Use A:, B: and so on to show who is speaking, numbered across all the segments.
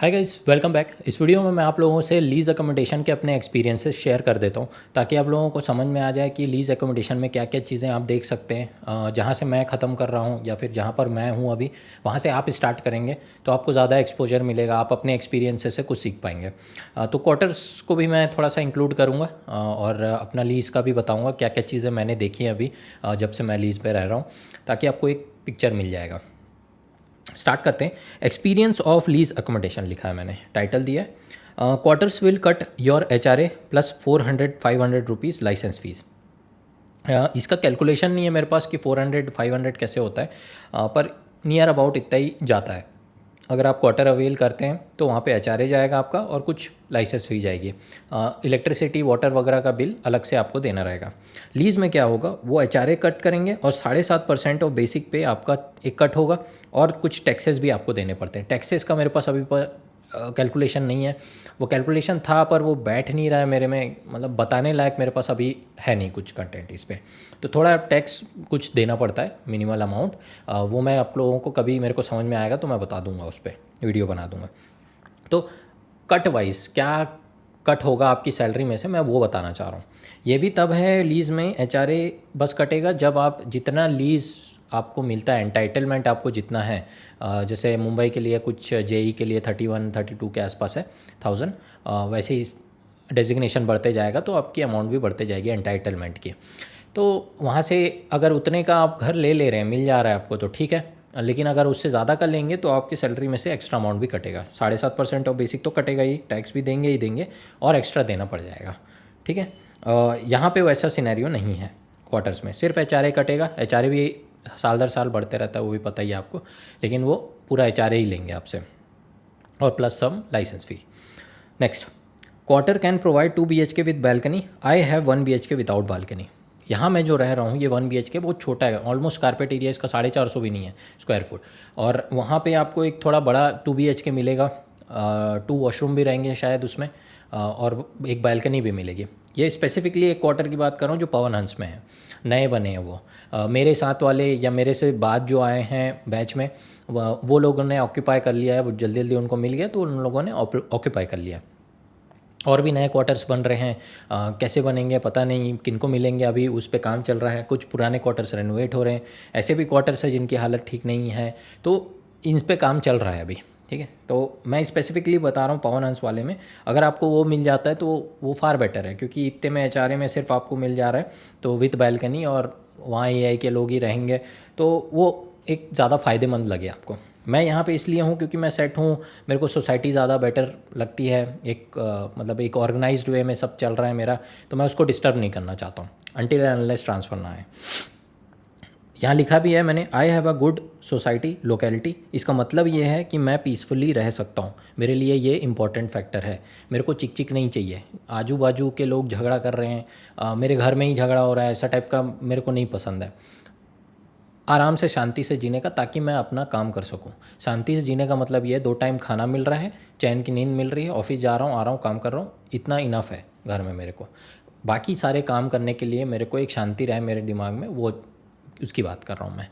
A: Hi guys, welcome back. इस video में मैं आप लोगों से लीज़ अकोमोडेशन के अपने एक्सपीरियंसेस शेयर कर देता हूँ ताकि आप लोगों को समझ में आ जाए कि लीज़ अकोमोडेशन में क्या क्या चीज़ें आप देख सकते हैं। जहाँ से मैं ख़त्म कर रहा हूँ या फिर जहाँ पर मैं हूँ अभी, वहाँ से आप स्टार्ट करेंगे तो आपको ज़्यादा एक्सपोजर मिलेगा, आप अपने एक्सपीरियंसेस से कुछ सीख पाएंगे। तो क्वार्टर्स को भी मैं थोड़ा सा इंक्लूड करूँगा और अपना लीज़ का भी बताऊँगा क्या क्या चीज़ें मैंने देखी हैं अभी जब से मैं लीज़ पर रह रहा हूँ, ताकि आपको एक पिक्चर मिल जाएगा। स्टार्ट करते हैं। एक्सपीरियंस ऑफ लीज अकोमोडेशन लिखा है मैंने, टाइटल दिया है quarters will cut your HRA plus 400-500 rupees licence fee. इसका कैलकुलेशन नहीं है मेरे पास कि 400-500 कैसे होता है, पर नियर अबाउट इतना ही जाता है। अगर आप क्वार्टर अवेल करते हैं तो वहाँ पे HRA जाएगा आपका और कुछ लाइसेंस फी जाएगी। इलेक्ट्रिसिटी वाटर वगैरह का बिल अलग से आपको देना रहेगा। लीज़ में क्या होगा, वो HRA कट करेंगे और 7.5% ऑफ बेसिक पे आपका एक कट होगा और कुछ टैक्सेस भी आपको देने पड़ते हैं। टैक्सेस का मेरे पास अभी कैलकुलेशन नहीं है, वो कैलकुलेशन था पर वो बैठ नहीं रहा है मेरे में, मतलब बताने लायक मेरे पास अभी है नहीं कुछ कंटेंट इस पर। तो थोड़ा टैक्स कुछ देना पड़ता है, मिनिमल अमाउंट। वो मैं आप लोगों को कभी मेरे को समझ में आएगा तो मैं बता दूंगा, उस पर वीडियो बना दूंगा। तो कट वाइज क्या कट होगा आपकी सैलरी में से, मैं वो बताना चाह रहा हूँ। ये भी तब है लीज़ में HRA बस कटेगा जब आप जितना लीज़ आपको मिलता है, एंटाइटलमेंट आपको जितना है, जैसे मुंबई के लिए कुछ JE के लिए 31-32 के आसपास है 1000, वैसे ही डेजिग्नेशन बढ़ते जाएगा तो आपकी अमाउंट भी बढ़ते जाएगी एंटाइटलमेंट की। तो वहाँ से अगर उतने का आप घर ले रहे हैं, मिल जा रहा है आपको तो ठीक है, लेकिन अगर उससे ज़्यादा का लेंगे तो आपकी सैलरी में से एक्स्ट्रा अमाउंट भी कटेगा। 7.5% ऑफ बेसिक तो कटेगा ही, टैक्स भी देंगे ही देंगे और एक्स्ट्रा देना पड़ जाएगा। ठीक है, यहाँ पे वैसा सिनेरियो नहीं है क्वार्टर्स में, सिर्फ HRA कटेगा। HRA भी साल दर साल बढ़ते रहता है, वो भी पता ही है आपको, लेकिन वो पूरा HRA ही लेंगे आपसे और plus some licence fee. Next, quarter can provide 2 BHK with balcony, I have 1 BHK without balcony. यहाँ मैं जो रह रहा हूँ ये 1 BHK बहुत छोटा है, ऑलमोस्ट कारपेट एरिया इसका 450 भी नहीं है स्क्वायर फुट, और वहाँ पे आपको एक थोड़ा बड़ा 2 BHK मिलेगा। 2 वॉशरूम भी रहेंगे शायद उसमें, और एक बालकनी भी मिलेगी। ये स्पेसिफिकली एक क्वार्टर की बात कर रहा हूँ जो पवन हंस में है, नए बने हैं वो। मेरे साथ वाले या मेरे से बाद जो आए हैं बैच में, वो लोगों ने ऑक्यूपाई कर लिया है, वो जल्दी जल्दी उनको मिल गया तो उन लोगों ने ऑक्यूपाई कर लिया। और भी नए क्वार्टर्स बन रहे हैं, कैसे बनेंगे पता नहीं, किनको मिलेंगे अभी उस पे काम चल रहा है। कुछ पुराने क्वार्टर्स रेनोवेट हो रहे हैं, ऐसे भी क्वार्टर्स हैं जिनकी हालत ठीक नहीं है, तो इन पे काम चल रहा है अभी। ठीक है, तो मैं स्पेसिफिकली बता रहा हूँ पवन हंस वाले में, अगर आपको वो मिल जाता है तो वो फार बेटर है, क्योंकि इतने में HRA में सिर्फ आपको मिल जा रहा है तो विथ बैल्कनी, और वहाँ AI के लोग ही रहेंगे, तो वो एक ज़्यादा फ़ायदेमंद लगे आपको। मैं यहाँ पे इसलिए हूँ क्योंकि मैं सेट हूँ, मेरे को सोसाइटी ज़्यादा बेटर लगती है। एक मतलब एक ऑर्गेनाइज्ड वे में सब चल रहा है मेरा, तो मैं उसको डिस्टर्ब नहीं करना चाहता हूँ अनटिल अनलेस ट्रांसफ़र ना आए। यहाँ लिखा भी है मैंने, I have a good society locality. इसका मतलब ये है कि मैं पीसफुली रह सकता हूँ, मेरे लिए ये इंपॉर्टेंट फैक्टर है। मेरे को चिक चिक नहीं चाहिए, आजू बाजू के लोग झगड़ा कर रहे हैं, मेरे घर में ही झगड़ा हो रहा है, ऐसा टाइप का मेरे को नहीं पसंद है। आराम से शांति से जीने का, ताकि मैं अपना काम कर सकूं। शांति से जीने का मतलब ये है 2 टाइम खाना मिल रहा है, चैन की नींद मिल रही है, ऑफिस जा रहा हूँ, आ रहा हूँ, काम कर रहा हूँ, इतना इनफ है घर में मेरे को। बाकी सारे काम करने के लिए मेरे को एक शांति रहे मेरे दिमाग में, वो उसकी बात कर रहा हूँ मैं।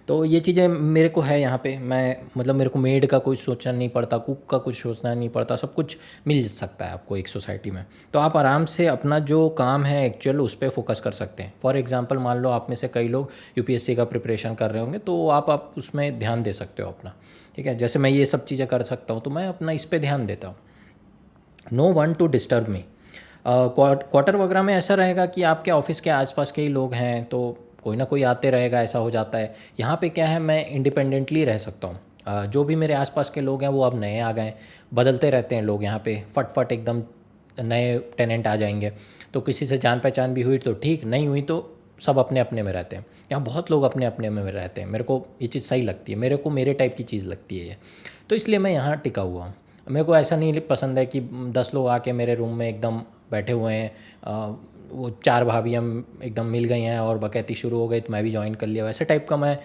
A: तो ये चीज़ें मेरे को है यहाँ पे, मैं मतलब मेरे को मेड का कुछ सोचना नहीं पड़ता, कुक का कुछ सोचना नहीं पड़ता, सब कुछ मिल सकता है आपको एक सोसाइटी में। तो आप आराम से अपना जो काम है एक्चुअल उस पर फोकस कर सकते हैं। फॉर एग्जांपल मान लो आप में से कई लोग UPSC का प्रिपरेशन कर रहे होंगे, तो आप उसमें ध्यान दे सकते हो अपना। ठीक है, जैसे मैं ये सब चीज़ें कर सकता हूँ तो मैं अपना इस पर ध्यान देता हूँ। No one to disturb me. Quarter वगैरह में ऐसा रहेगा कि आपके ऑफिस के आसपास के ही लोग हैं तो कोई ना कोई आते रहेगा, ऐसा हो जाता है। यहाँ पे क्या है, मैं इंडिपेंडेंटली रह सकता हूँ। जो भी मेरे आसपास के लोग हैं वो अब नए आ गए, बदलते रहते हैं लोग यहाँ पे, फट एकदम नए टेनेंट आ जाएंगे। तो किसी से जान पहचान भी हुई तो ठीक, नहीं हुई तो सब अपने अपने में रहते हैं। यहाँ बहुत लोग अपने अपने में रहते हैं, मेरे को ये चीज़ सही लगती है, मेरे को मेरे टाइप की चीज़ लगती है ये, तो इसलिए मैं यहाँ टिका हुआ हूँ। मेरे को ऐसा नहीं पसंद है कि 10 लोग आके मेरे रूम में एकदम बैठे हुए हैं, वो 4 भाभियाँ एकदम मिल गई हैं और बकैती शुरू हो गई तो मैं भी ज्वाइन कर लिया, वैसे टाइप का मैं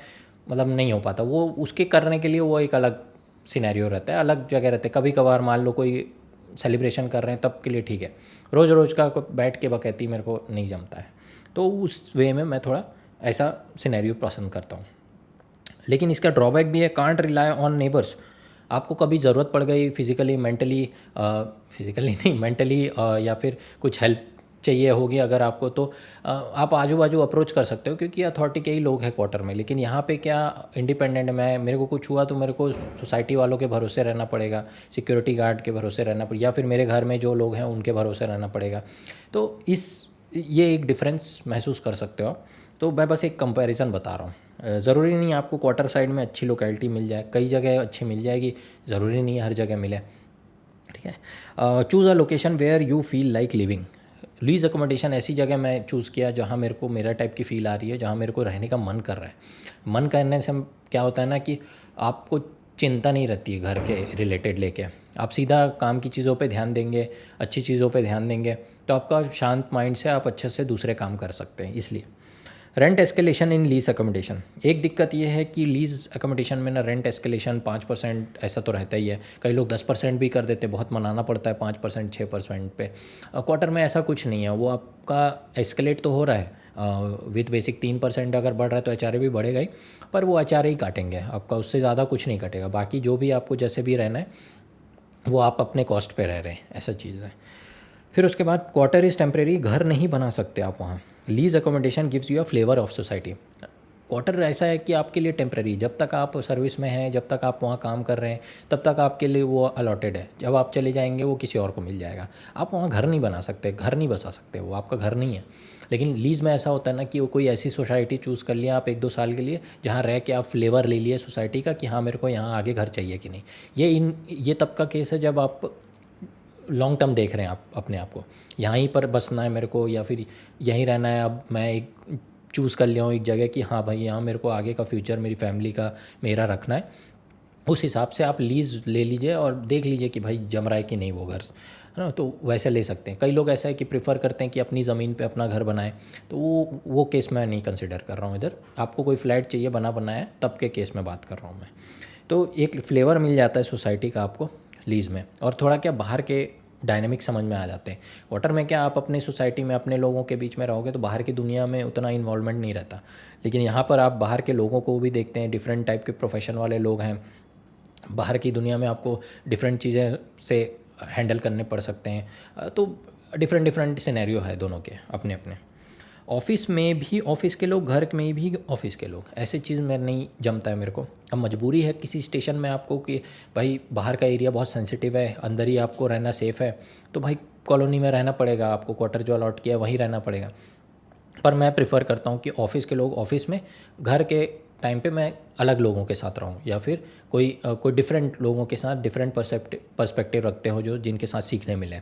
A: मतलब नहीं हो पाता। वो उसके करने के लिए वो एक अलग सिनेरियो रहता है, अलग जगह रहते हैं। कभी कभार मान लो कोई सेलिब्रेशन कर रहे हैं तब के लिए ठीक है, रोज़ रोज़ का बैठ के बकैती मेरे को नहीं जमता है। तो उस वे में मैं थोड़ा ऐसा सिनेरियो पसंद करता हूँ। लेकिन इसका ड्रॉबैक भी है, कांट रिलाई ऑन नेबर्स। आपको कभी ज़रूरत पड़ गई फिज़िकली मेंटली, फिज़िकली नहीं मेंटली, या फिर कुछ हेल्प चाहिए होगी अगर आपको, तो आप आजू बाजू अप्रोच कर सकते हो, क्योंकि अथॉरिटी के ही लोग हैं क्वार्टर में। लेकिन यहाँ पे क्या इंडिपेंडेंट, मैं मेरे को कुछ हुआ तो मेरे को सोसाइटी वालों के भरोसे रहना पड़ेगा, सिक्योरिटी गार्ड के भरोसे रहना पड़ेगा, या फिर मेरे घर में जो लोग हैं उनके भरोसे रहना पड़ेगा। तो ये एक डिफरेंस महसूस कर सकते हो आप। तो मैं बस एक कंपैरिजन बता रहा हूँ। ज़रूरी नहीं आपको क्वार्टर साइड में अच्छी लोकेलिटी मिल जाए, कई जगह अच्छी मिल जाएगी, ज़रूरी नहीं है हर जगह मिले, ठीक है। Choose a location where you feel like living. Lease accommodation ऐसी जगह मैं चूज़ किया जहाँ मेरे को मेरा टाइप की फ़ील आ रही है, जहाँ मेरे को रहने का मन कर रहा है। मन करने से क्या होता है ना कि आपको चिंता नहीं रहती है घर के रिलेटेड लेके, आप सीधा काम की चीज़ों पे ध्यान देंगे, अच्छी चीज़ों पे ध्यान देंगे, तो आपका शांत माइंड से आप अच्छे से दूसरे काम कर सकते हैं। इसलिए रेंट एस्केलेशन इन लीज अकोमोडेशन, एक दिक्कत ये है कि लीज अकोमोडेशन में ना रेंट एस्केलेशन 5% ऐसा तो रहता ही है, कई लोग 10% भी कर देते, बहुत मनाना पड़ता है 5% 6% पे। क्वार्टर में ऐसा कुछ नहीं है, वो आपका एस्केलेट तो हो रहा है विथ बेसिक 3% अगर बढ़ रहा है तो एच भी बढ़ेगा ही, पर वो एच ही काटेंगे आपका, उससे ज़्यादा कुछ नहीं कटेगा। बाकी जो भी आपको जैसे भी रहना है वो आप अपने कॉस्ट पे रह रहे हैं, ऐसा चीज़ है। फिर उसके बाद क्वार्टर इज़ टेम्प्रेरी, घर नहीं बना सकते आप वहाँ। Lease accommodation gives you a flavour of society. Quarter ऐसा है कि आपके लिए टेम्प्रेरी, जब तक आप सर्विस में हैं, जब तक आप वहाँ काम कर रहे हैं, तब तक आपके लिए वो अलॉटेड है। जब आप चले जाएंगे वो किसी और को मिल जाएगा। आप वहाँ घर नहीं बना सकते, घर नहीं बसा सकते, वो आपका घर नहीं है। लेकिन लीज़ में ऐसा होता है ना कि वो कोई ऐसी सोसाइटी चूज़ कर लिया आप 1-2 साल के लिए, जहाँ रह के आप फ्लेवर ले लिए सोसाइटी का कि हाँ मेरे को यहाँ आगे घर चाहिए कि नहीं। ये तब का केस है जब आप लॉन्ग टर्म देख रहे हैं आप अपने आप को, यहीं पर बसना है मेरे को या फिर यहीं रहना है। अब मैं एक चूज़ कर लिया हूँ एक जगह कि हाँ भाई यहाँ मेरे को आगे का फ्यूचर मेरी फैमिली का मेरा रखना है, उस हिसाब से आप लीज़ ले लीजिए और देख लीजिए कि भाई जम रहा है कि नहीं वो घर, है ना। तो वैसे ले सकते हैं। कई लोग ऐसा है कि प्रेफर करते हैं कि अपनी ज़मीन पे अपना घर बनाएं, तो वो केस मैं नहीं कंसिडर कर रहा हूँ इधर। आपको कोई फ्लैट चाहिए बना बनाया तब के केस में बात कर रहा हूँ मैं। तो एक फ्लेवर मिल जाता है सोसाइटी का आपको लीज़ में, और थोड़ा क्या बाहर के डायनेमिक समझ में आ जाते हैं। क्वार्टर में क्या आप अपनी सोसाइटी में अपने लोगों के बीच में रहोगे तो बाहर की दुनिया में उतना इन्वॉल्वमेंट नहीं रहता। लेकिन यहाँ पर आप बाहर के लोगों को भी देखते हैं, डिफरेंट टाइप के प्रोफेशन वाले लोग हैं। बाहर की दुनिया में आपको डिफरेंट चीज़ें से हैंडल करने पड़ सकते हैं। तो डिफरेंट डिफरेंट सिनेरियो है दोनों के अपने अपने। ऑफ़िस में भी ऑफ़िस के लोग, घर में भी ऑफ़िस के लोग, ऐसी चीज़ में नहीं जमता है मेरे को। अब मजबूरी है किसी स्टेशन में आपको कि भाई बाहर का एरिया बहुत सेंसिटिव है, अंदर ही आपको रहना सेफ़ है, तो भाई कॉलोनी में रहना पड़ेगा आपको, क्वार्टर जो अलॉट किया वहीं रहना पड़ेगा। पर मैं प्रेफर करता हूँ कि ऑफ़िस के लोग ऑफ़िस में, घर के टाइम पे मैं अलग लोगों के साथ रहूँ, या फिर कोई डिफरेंट लोगों के साथ डिफरेंट पर्सपेक्टिव रखते हो जो जिनके साथ सीखने मिले।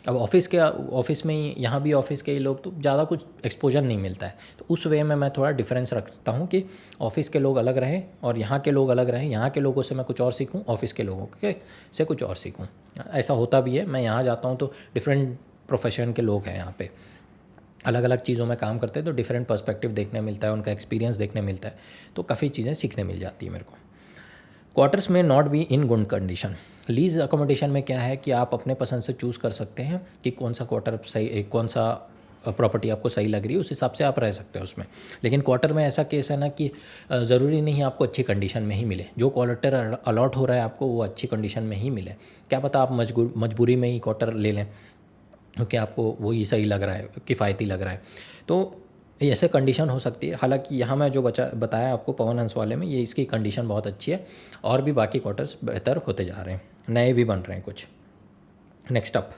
A: अब ऑफ़िस में ही, यहाँ भी ऑफ़िस के ही लोग, तो ज़्यादा कुछ एक्सपोजर नहीं मिलता है। तो उस वे में मैं थोड़ा डिफरेंस रखता हूँ कि ऑफ़िस के लोग अलग रहें और यहाँ के लोग अलग रहें। यहाँ के लोगों से मैं कुछ और सीखूँ, ऑफ़िस के लोगों के से कुछ और सीखूँ। ऐसा होता भी है, मैं यहाँ जाता हूँ तो डिफरेंट प्रोफेशन के लोग हैं यहाँ पे, अलग अलग चीज़ों में काम करते हैं, तो डिफरेंट पर्सपेक्टिव देखने मिलता है, उनका एक्सपीरियंस देखने मिलता है, तो काफ़ी चीज़ें सीखने मिल जाती है मेरे को। क्वार्टर्स में not be in good condition. Lease accommodation में क्या है कि आप अपने पसंद से चूज़ कर सकते हैं कि कौन सा क्वार्टर सही, कौन सा प्रॉपर्टी आपको सही लग रही है, उस हिसाब से आप रह सकते हैं उसमें। लेकिन क्वार्टर में ऐसा केस है ना कि ज़रूरी नहीं आपको अच्छी कंडीशन में ही मिले। जो क्वार्टर अलॉट हो रहा है आपको वो अच्छी कंडीशन में ही मिले, क्या पता आप मजबूरी में ही क्वार्टर ले लें क्योंकि आपको वही सही लग रहा है, किफ़ायती लग रहा है। तो ऐसे कंडीशन हो सकती है। हालांकि यहाँ मैं जो बताया आपको पवन हंस वाले में, ये इसकी कंडीशन बहुत अच्छी है, और भी बाकी क्वार्टर्स बेहतर होते जा रहे हैं, नए भी बन रहे हैं कुछ। Next up,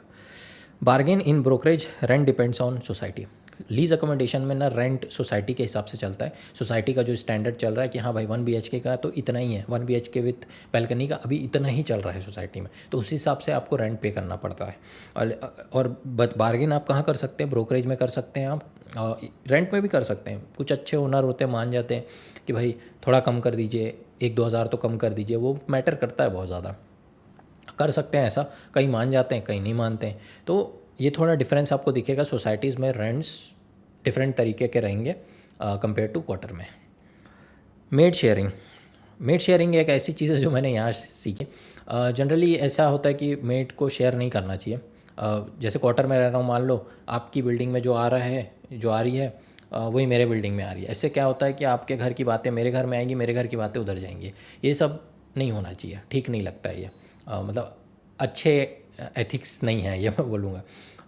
A: bargain in brokerage, rent depends on society. Lease accommodation में ना रेंट सोसाइटी के हिसाब से चलता है। सोसाइटी का जो स्टैंडर्ड चल रहा है कि हाँ भाई 1 BHK का तो इतना ही है, 1 BHK विथ बैल्कनी का अभी इतना ही चल रहा है सोसाइटी में, तो उस हिसाब से आपको रेंट पे करना पड़ता है। और बार्गेन आप कहाँ कर सकते हैं? ब्रोकरेज में कर सकते हैं आप, रेंट में भी कर सकते हैं। कुछ अच्छे ओनर होते हैं, मान जाते हैं कि भाई थोड़ा कम कर दीजिए, 1-2 हज़ार तो कम कर दीजिए, वो मैटर करता है बहुत ज़्यादा, कर सकते हैं ऐसा। कई मान जाते हैं, कई नहीं मानते हैं। तो ये थोड़ा डिफरेंस आपको दिखेगा, सोसाइटीज़ में रेंट्स डिफरेंट तरीके के रहेंगे कंपेयर टू क्वार्टर में। मेड शेयरिंग एक ऐसी चीज़ है जो मैंने यहाँ सीखी। जनरली ऐसा होता है कि मेड को शेयर नहीं करना चाहिए। जैसे क्वार्टर में रह रहा हूँ, मान लो आपकी बिल्डिंग में जो आ रहा है, जो आ रही है, वही मेरे बिल्डिंग में आ रही है। ऐसे क्या होता है कि आपके घर की बातें मेरे घर में आएंगी, मेरे घर की बातें उधर जाएंगी। ये सब नहीं होना चाहिए, ठीक नहीं लगता है ये। मतलब अच्छे एथिक्स नहीं है ये मैं बोलूँगा।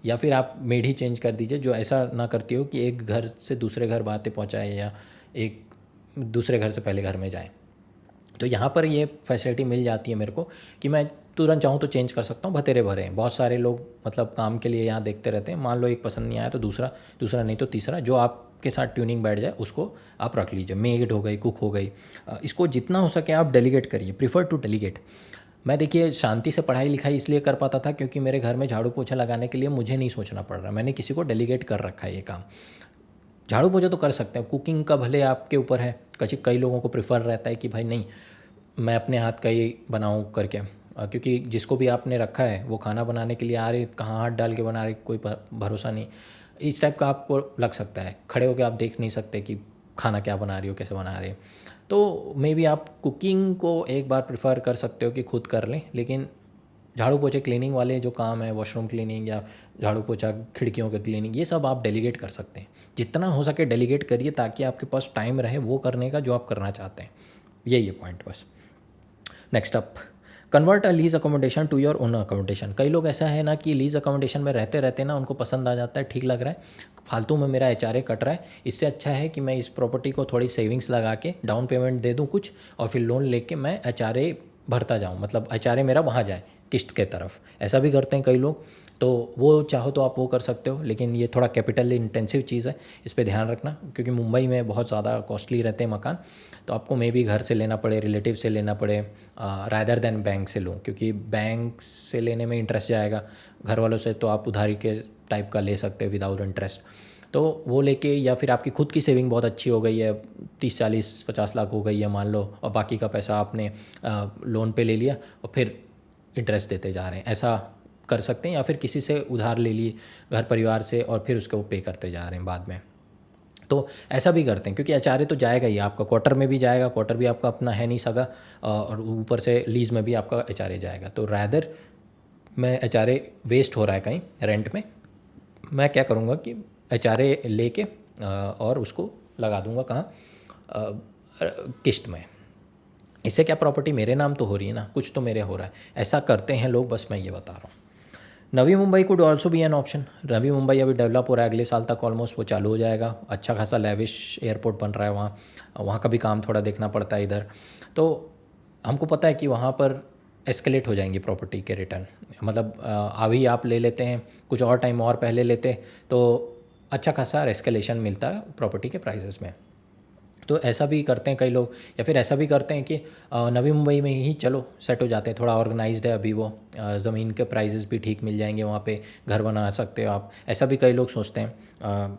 A: या फिर आप मेड ही चेंज कर दीजिए जो ऐसा ना करती हो कि एक घर से दूसरे घर बातें पहुँचाए या एक दूसरे घर से पहले घर में जाए। तो यहाँ पर ये फैसिलिटी मिल जाती है मेरे को कि मैं तुरंत चाहूँ तो चेंज कर सकता हूँ, भतेरे भरे हैं। बहुत सारे लोग मतलब काम के लिए यहाँ देखते रहते हैं, मान लो एक पसंद नहीं आया तो दूसरा, दूसरा नहीं तो तीसरा, जो आपके साथ ट्यूनिंग बैठ जाए उसको आप रख लीजिए। मेड हो गई, कुक हो गई, इसको जितना हो सके आप डेलीगेट करिए, प्रीफर टू डेलीगेट। मैं देखिए शांति से पढ़ाई लिखाई इसलिए कर पाता था क्योंकि मेरे घर में झाड़ू पोछा लगाने के लिए मुझे नहीं सोचना पड़ रहा, मैंने किसी को डेलीगेट कर रखा है ये काम। झाड़ू पोछा तो कर सकते हैं, कुकिंग का भले आपके ऊपर है, कई लोगों को प्रेफर रहता है कि भाई नहीं मैं अपने हाथ का ही बनाऊँ करके, क्योंकि जिसको भी आपने रखा है वो खाना बनाने के लिए आ रहे, कहाँ हाथ डाल के बना रहे कोई भरोसा नहीं। इस टाइप का आपको लग सकता है, खड़े होकर आप देख नहीं सकते कि खाना क्या बना रही हो, कैसे बना रहे। तो मे बी आप कुकिंग को एक बार प्रेफर कर सकते हो कि खुद कर लें, लेकिन झाड़ू पोछे क्लीनिंग वाले जो काम है, वॉशरूम क्लीनिंग या झाड़ू पोछा खिड़कियों के क्लीनिंग, ये सब आप डेलीगेट कर सकते हैं। जितना हो सके डेलीगेट करिए ताकि आपके पास टाइम रहे वो करने का जो आप करना चाहते हैं। यही है पॉइंट बस। Next up, convert a lease accommodation to your own accommodation. कई लोग ऐसा है ना कि लीज अकोमोडेशन में रहते रहते ना उनको पसंद आ जाता है, ठीक लग रहा है, फालतू में मेरा HRA कट रहा है, इससे अच्छा है कि मैं इस प्रॉपर्टी को थोड़ी सेविंग्स लगा के डाउन पेमेंट दे दूँ कुछ और फिर लोन लेके मैं HRA भरता जाऊँ, मतलब HRA मेरा वहाँ जाए किस्त के तरफ। ऐसा भी करते हैं कई लोग, तो वो चाहो तो आप वो कर सकते हो, लेकिन ये थोड़ा कैपिटल इंटेंसिव चीज़ है, इस पर ध्यान रखना क्योंकि मुंबई में बहुत ज़्यादा कॉस्टली रहते हैं मकान। तो आपको मे बी घर से लेना पड़े, रिलेटिव से लेना पड़े, रादर देन बैंक से लूँ, क्योंकि बैंक से लेने में इंटरेस्ट जाएगा। घर वालों से तो आप उधारी के टाइप का ले सकते हैं विदाउट इंटरेस्ट, तो वो लेके, या फिर आपकी खुद की सेविंग बहुत अच्छी हो गई है, 30 40 50 लाख हो गई है मान लो, और बाकी का पैसा आपने लोन पे ले लिया और फिर इंटरेस्ट देते जा रहे हैं, ऐसा कर सकते हैं। या फिर किसी से उधार ले लिए घर परिवार से और फिर उसको पे करते जा रहे हैं बाद में, तो ऐसा भी करते हैं क्योंकि HRA तो जाएगा ही आपका, क्वार्टर में भी जाएगा, क्वार्टर भी आपका अपना है नहीं सगा, और ऊपर से लीज़ में भी आपका HRA जाएगा। तो रैदर मैं HRA वेस्ट हो रहा है कहीं रेंट में, मैं क्या करूँगा कि HRA लेके और उसको लगा दूँगा कहाँ, किस्त में। इससे क्या प्रॉपर्टी मेरे नाम तो हो रही है ना, कुछ तो मेरे हो रहा है। ऐसा करते हैं लोग, बस मैं ये बता रहा हूँ। Navi Mumbai could also be an option. Navi Mumbai अभी डेवलप हो रहा है, अगले साल तक ऑलमोस्ट वो चालू हो जाएगा, अच्छा खासा लेविश एयरपोर्ट बन रहा है वहाँ, वहाँ का भी काम थोड़ा देखना पड़ता है इधर। तो हमको पता है कि वहाँ पर एस्केलेट हो जाएंगी प्रॉपर्टी के रिटर्न, मतलब अभी आप ले लेते हैं, कुछ और टाइम और पहले लेते तो अच्छा खासा एस्केलेशन मिलता है प्रॉपर्टी के प्राइसेस में। तो ऐसा भी करते हैं कई लोग, या फिर ऐसा भी करते हैं कि नवी मुंबई में ही चलो सेट हो जाते हैं, थोड़ा ऑर्गेनाइज्ड है अभी वो, ज़मीन के प्राइजेस भी ठीक मिल जाएंगे वहाँ पे, घर बना सकते हो आप, ऐसा भी कई लोग सोचते हैं।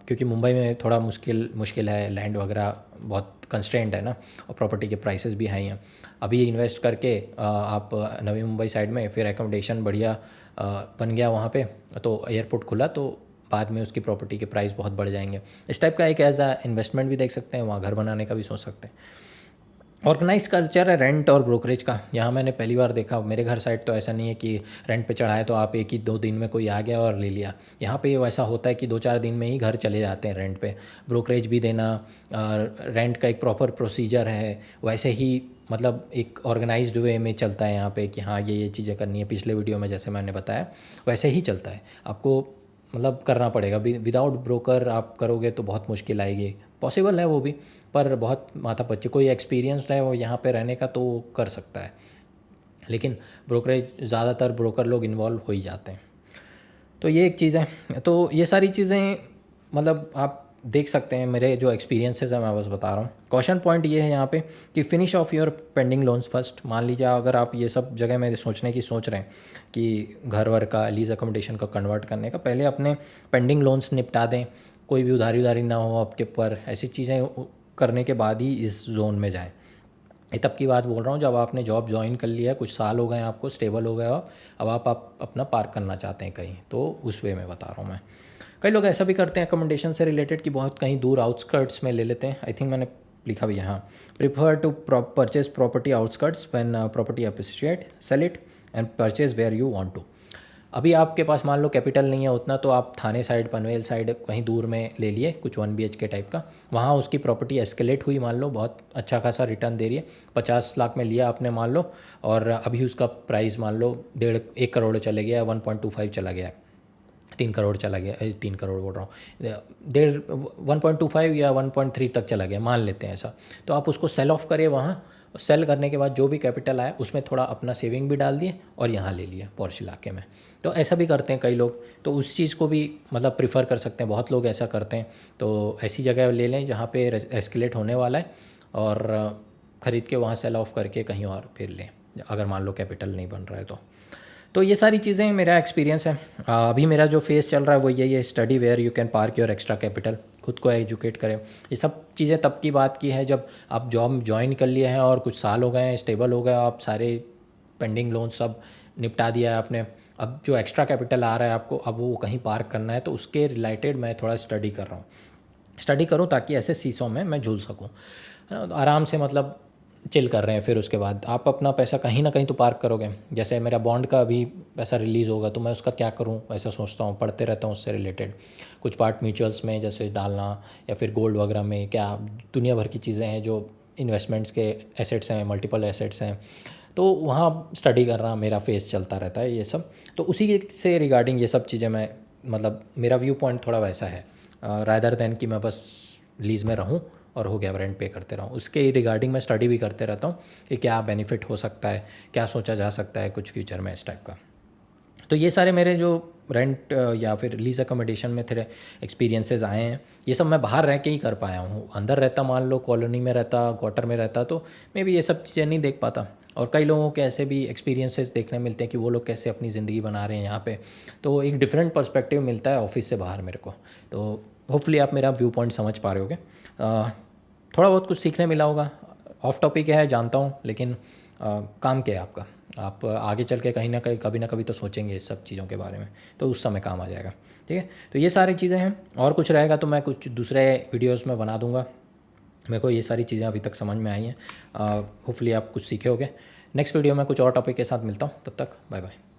A: क्योंकि मुंबई में थोड़ा मुश्किल है, लैंड वगैरह बहुत कंस्ट्रेंट है ना, और प्रॉपर्टी के प्राइसेस भी हाई हैं। अभी इन्वेस्ट करके आप नवी मुंबई साइड में, फिर एकोमोडेशन बढ़िया बन गया वहाँ पे, तो एयरपोर्ट खुला तो बाद में उसकी प्रॉपर्टी के प्राइस बहुत बढ़ जाएंगे। इस टाइप का एक एज अ इन्वेस्टमेंट भी देख सकते हैं, वहाँ घर बनाने का भी सोच सकते हैं। ऑर्गेनाइज कल्चर है रेंट और ब्रोकरेज का, यहाँ मैंने पहली बार देखा। मेरे घर साइड तो ऐसा नहीं है कि रेंट पे चढ़ाए तो आप 1 ही 2 दिन में कोई आ गया और ले लिया। यहाँ पे वैसा होता है कि 2 4 दिन में ही घर चले जाते हैं रेंट पे। ब्रोकरेज भी देना, रेंट का एक प्रॉपर प्रोसीजर है, वैसे ही मतलब एक ऑर्गेनाइज्ड वे में चलता है यहाँ पे कि हाँ ये चीज़ें करनी है। पिछले वीडियो में जैसे मैंने बताया वैसे ही चलता है, आपको मतलब करना पड़ेगा। विदाउट ब्रोकर आप करोगे तो बहुत मुश्किल आएगी, पॉसिबल है वो भी, पर बहुत माथापच्ची। कोई एक्सपीरियंसड है वो यहाँ पे रहने का तो कर सकता है, लेकिन ब्रोकरेज ज़्यादातर ब्रोकर लोग इन्वॉल्व हो ही जाते हैं। तो ये एक चीज़ है। तो ये सारी चीज़ें मतलब आप देख सकते हैं, मेरे जो एक्सपीरियंसेस हैं मैं बस बता रहा हूँ। क्वेश्चन पॉइंट ये है यहाँ पे कि finish off your pending loans first. मान लीजिए अगर आप ये सब जगह में सोचने की सोच रहे हैं कि घर वर का लीज अकोमोडेशन का कन्वर्ट करने का, पहले अपने पेंडिंग लोन्स निपटा दें, कोई भी उधारी ना हो आपके ऊपर, ऐसी चीज़ें करने के बाद ही इस जोन में जाएँ। ये तब की बात बोल रहा हूँ जब आपने जॉब ज्वाइन कर लिया है, कुछ साल हो गए हैं आपको, स्टेबल हो गए हो, अब आप अपना पार्क करना चाहते हैं कहीं, तो उस वे में बता रहा हूँ मैं। कई लोग ऐसा भी करते हैं अकोमोडेशन से रिलेटेड कि बहुत कहीं दूर आउटस्कर्ट्स में ले लेते हैं। आई थिंक मैंने लिखा भी यहाँ, prefer to purchase property outskirts when property appreciate, sell it and purchase where you want to. अभी आपके पास मान लो कैपिटल नहीं है उतना, तो आप थाने साइड, पनवेल साइड कहीं दूर में ले लिए कुछ 1 BHK टाइप का, वहाँ उसकी प्रॉपर्टी एस्केलेट हुई, मान लो बहुत अच्छा खासा रिटर्न दे रही है, 50 लाख में लिया आपने मान लो, और अभी उसका प्राइस मान लो 1.5 करोड़ चले गया, 1.25 चला गया, 3 करोड़ चला गया, 3 करोड़ बोल रहा हूँ, 1.25 या 1.3 तक चला गया, मान लेते हैं ऐसा। तो आप उसको सेल ऑफ करिए वहाँ, सेल करने के बाद जो भी कैपिटल आया उसमें थोड़ा अपना सेविंग भी डाल दिए और यहाँ ले लिया पॉर्श इलाके में। तो ऐसा भी करते हैं कई लोग, तो उस चीज़ को भी मतलब प्रिफर कर सकते हैं, बहुत लोग ऐसा करते हैं। तो ऐसी जगह ले लें जहाँ पे एस्केलेट होने वाला है, और ख़रीद के वहाँ सेल ऑफ करके कहीं और फिर लें, अगर मान लो कैपिटल नहीं बन रहा है तो ये सारी चीज़ें मेरा एक्सपीरियंस है। अभी मेरा जो फेज़ चल रहा है वो यही है, study where you can park your extra capital, खुद को एजुकेट करें। ये सब चीज़ें तब की बात की है जब आप जॉब ज्वाइन कर लिए हैं और कुछ साल हो गए हैं, स्टेबल हो गए, आप सारे पेंडिंग लोन सब निपटा दिया है आपने। अब जो एक्स्ट्रा कैपिटल आ रहा है आपको, अब वो कहीं पार्क करना है, तो उसके रिलेटेड मैं थोड़ा स्टडी कर रहा हूँ, स्टडी करूँ ताकि ऐसे सीसों में मैं झूल सकूँ, है ना। तो आराम से मतलब चिल कर रहे हैं। फिर उसके बाद आप अपना पैसा कहीं ना कहीं तो पार्क करोगे। जैसे मेरा बॉन्ड का अभी पैसा रिलीज़ होगा तो मैं उसका क्या करूं, ऐसा सोचता हूं, पढ़ते रहता हूं उससे रिलेटेड। कुछ पार्ट म्यूचुअल्स में जैसे डालना, या फिर गोल्ड वगैरह में, क्या दुनिया भर की चीज़ें हैं जो इन्वेस्टमेंट्स के एसेट्स हैं, मल्टीपल एसेट्स हैं, तो वहाँ स्टडी करना मेरा फेस चलता रहता है ये सब। तो उसी से रिगार्डिंग ये सब चीज़ें मैं, मतलब मेरा व्यू पॉइंट थोड़ा वैसा है, रादर दैन कि मैं बस लीज़ में रहूँ और हो गया, रेंट पे करते रहूँ। उसके रिगार्डिंग मैं स्टडी भी करते रहता हूँ कि क्या बेनिफिट हो सकता है, क्या सोचा जा सकता है कुछ फ्यूचर में इस टाइप का। तो ये सारे मेरे जो रेंट या फिर लीज अकोमोडेशन में थे एक्सपीरियंसेस आए हैं, ये सब मैं बाहर रह के ही कर पाया हूँ। अंदर रहता, मान लो कॉलोनी में रहता, क्वार्टर में रहता, तो मैं भी ये सब चीज़ें नहीं देख पाता। और कई लोगों के ऐसे भी एक्सपीरियंसेस देखने मिलते हैं कि वो लोग कैसे अपनी ज़िंदगी बना रहे हैं यहाँ पे, तो एक डिफरेंट पर्सपेक्टिव मिलता है ऑफिस से बाहर मेरे को। तो होपफुली आप मेरा व्यू पॉइंट समझ पा रहे होगे। थोड़ा बहुत कुछ सीखने मिला होगा। ऑफ टॉपिक है जानता हूँ, लेकिन काम क्या है आपका, आप आगे चल के कहीं ना कहीं कभी ना कभी तो सोचेंगे इस सब चीज़ों के बारे में, तो उस समय काम आ जाएगा। ठीक है, तो ये सारी चीज़ें हैं, और कुछ रहेगा तो मैं कुछ दूसरे वीडियोस में बना दूंगा। मेरे को ये सारी चीज़ें अभी तक समझ में आई हैं। होपफुली आप कुछ सीखे होगे। नेक्स्ट वीडियो में कुछ और टॉपिक के साथ मिलता हूँ, तब तक बाय बाय।